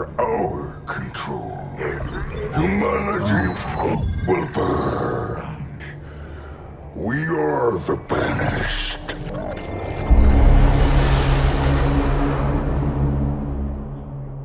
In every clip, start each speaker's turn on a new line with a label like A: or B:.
A: under our control. Humanity will burn. We are the banished.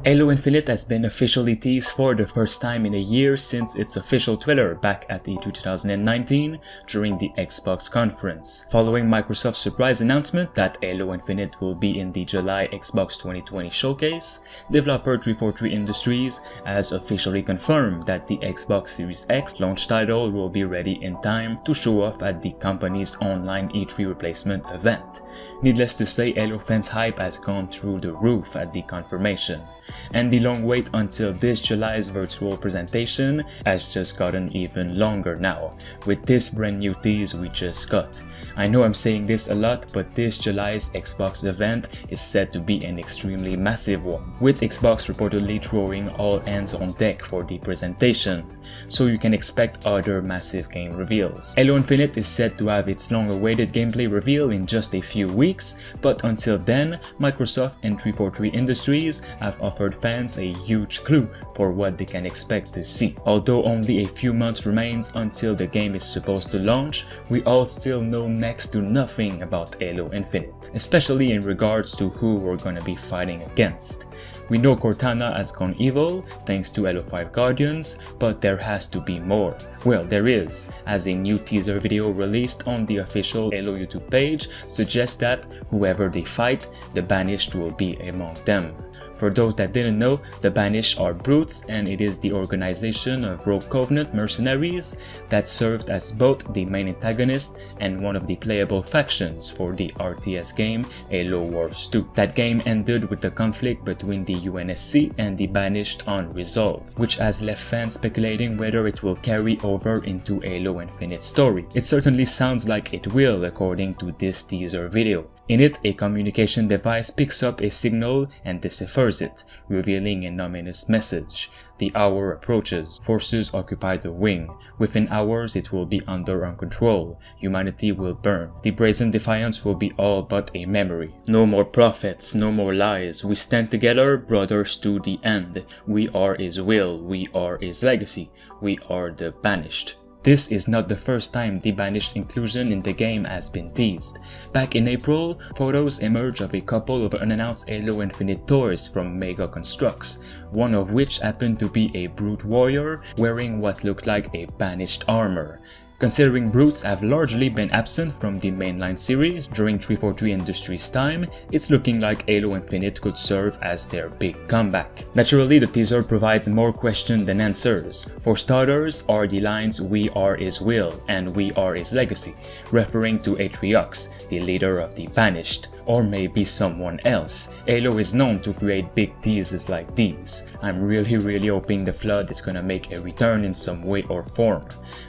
B: Halo Infinite has been officially teased for the first time in a year since its official trailer back at E3 2019 during the Xbox conference. Following Microsoft's surprise announcement that Halo Infinite will be in the July Xbox 2020 showcase, developer 343 Industries has officially confirmed that the Xbox Series X launch title will be ready in time to show off at the company's online E3 replacement event. Needless to say, Halo fans' hype has gone through the roof at the confirmation. And the long wait until this July's virtual presentation has just gotten even longer now, with this brand new tease we just got. I know I'm saying this a lot, but this July's Xbox event is said to be an extremely massive one, with Xbox reportedly throwing all hands on deck for the presentation, so you can expect other massive game reveals. Halo Infinite is said to have its long-awaited gameplay reveal in just a few weeks, but until then, Microsoft and 343 Industries have offered fans a huge clue for what they can expect to see. Although only a few months remains until the game is supposed to launch, we all still know next to nothing about Halo Infinite, especially in regards to who we're gonna be fighting against. We know Cortana has gone evil thanks to Halo 5 Guardians, but there has to be more. Well, there is, as a new teaser video released on the official Halo YouTube page suggests that whoever they fight, the Banished will be among them. For those that didn't know, the Banished are brutes, and it is the organization of Rogue Covenant mercenaries that served as both the main antagonist and one of the playable factions for the RTS game Halo Wars 2. That game ended with the conflict between the UNSC and the Banished unresolved, which has left fans speculating whether it will carry over into Halo Infinite story. It certainly sounds like it will, according to this teaser video. In it, a communication device picks up a signal and deciphers it, revealing an ominous message. The hour approaches. Forces occupy the wing. Within hours, it will be under our control. Humanity will burn. The brazen defiance will be all but a memory. No more prophets, no more lies. We stand together, brothers to the end. We are his will. We are his legacy. We are the Banished. This is not the first time the Banished inclusion in the game has been teased. Back in April, photos emerged of a couple of unannounced Halo Infinite toys from Mega Constructs, one of which happened to be a brute warrior wearing what looked like a Banished armor. Considering brutes have largely been absent from the mainline series during 343 Industries' time, it's looking like Halo Infinite could serve as their big comeback. Naturally, the teaser provides more questions than answers. For starters are the lines "We are his will" and "We are his legacy," referring to Atriox, the leader of the Banished, or maybe someone else. Halo is known to create big teases like these. I'm really hoping the Flood is gonna make a return in some way or form.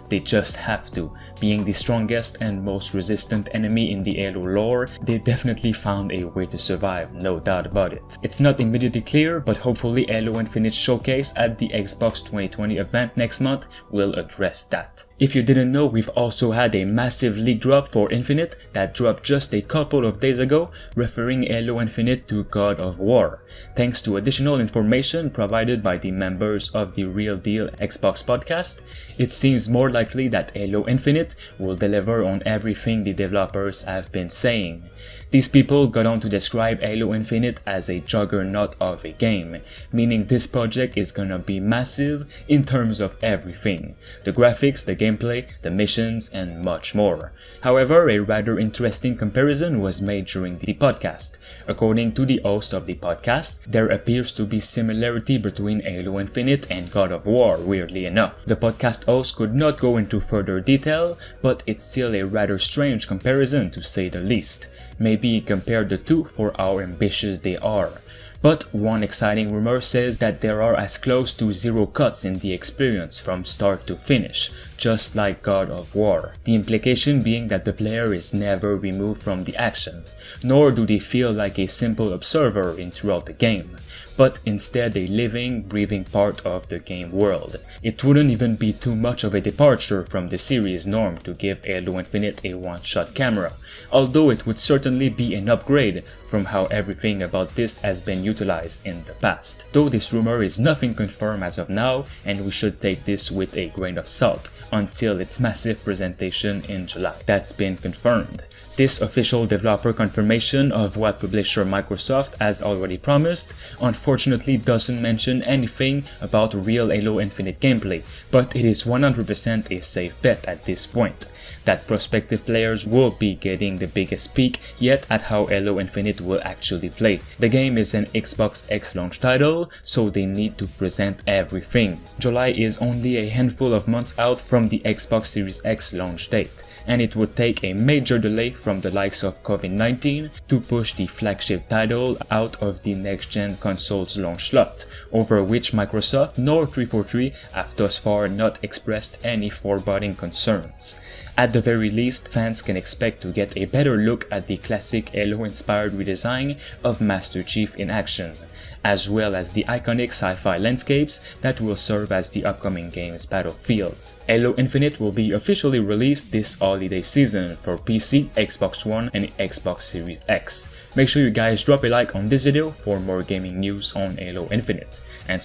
B: They just have to. Being the strongest and most resistant enemy in the Halo lore, they definitely found a way to survive, no doubt about it. It's not immediately clear, but hopefully Halo Infinite showcase at the Xbox 2020 event next month will address that. If you didn't know, we've also had a massive leak drop for Infinite that dropped just a couple of days ago, referring Halo Infinite to God of War. Thanks to additional information provided by the members of the Real Deal Xbox podcast, it seems more likely that Halo Infinite will deliver on everything the developers have been saying. These people got on to describe Halo Infinite as a juggernaut of a game, meaning this project is gonna be massive in terms of everything: the graphics, the gameplay, the missions, and much more. However, a rather interesting comparison was made during the podcast. According to the host of the podcast, there appears to be similarity between Halo Infinite and God of War, weirdly enough. The podcast host could not go into further detail, but it's still a rather strange comparison to say the least. Maybe compare the two for how ambitious they are. But one exciting rumor says that there are as close to zero cuts in the experience from start to finish, just like God of War. The implication being that the player is never removed from the action, nor do they feel like a simple observer throughout the game, but instead a living, breathing part of the game world. It wouldn't even be too much of a departure from the series norm to give Halo Infinite a one-shot camera, although it would certainly be an upgrade from how everything about this has been utilized in the past. Though this rumor is nothing confirmed as of now, and we should take this with a grain of salt until its massive presentation in July. That's been confirmed. This official developer confirmation of what publisher Microsoft has already promised unfortunately doesn't mention anything about real Halo Infinite gameplay, but it is 100% a safe bet at this point that prospective players will be getting the biggest peek yet at how Halo Infinite will actually play. The game is an Xbox X launch title, so they need to present everything. July is only a handful of months out from the Xbox Series X launch date, and it would take a major delay from the likes of COVID-19 to push the flagship title out of the next-gen console's launch slot, over which Microsoft nor 343 have thus far not expressed any foreboding concerns. At the very least, fans can expect to get a better look at the classic Halo-inspired redesign of Master Chief in action, as well as the iconic sci-fi landscapes that will serve as the upcoming game's battlefields. Halo Infinite will be officially released this holiday season for PC, Xbox One, and Xbox Series X. Make sure you guys drop a like on this video for more gaming news on Halo Infinite, and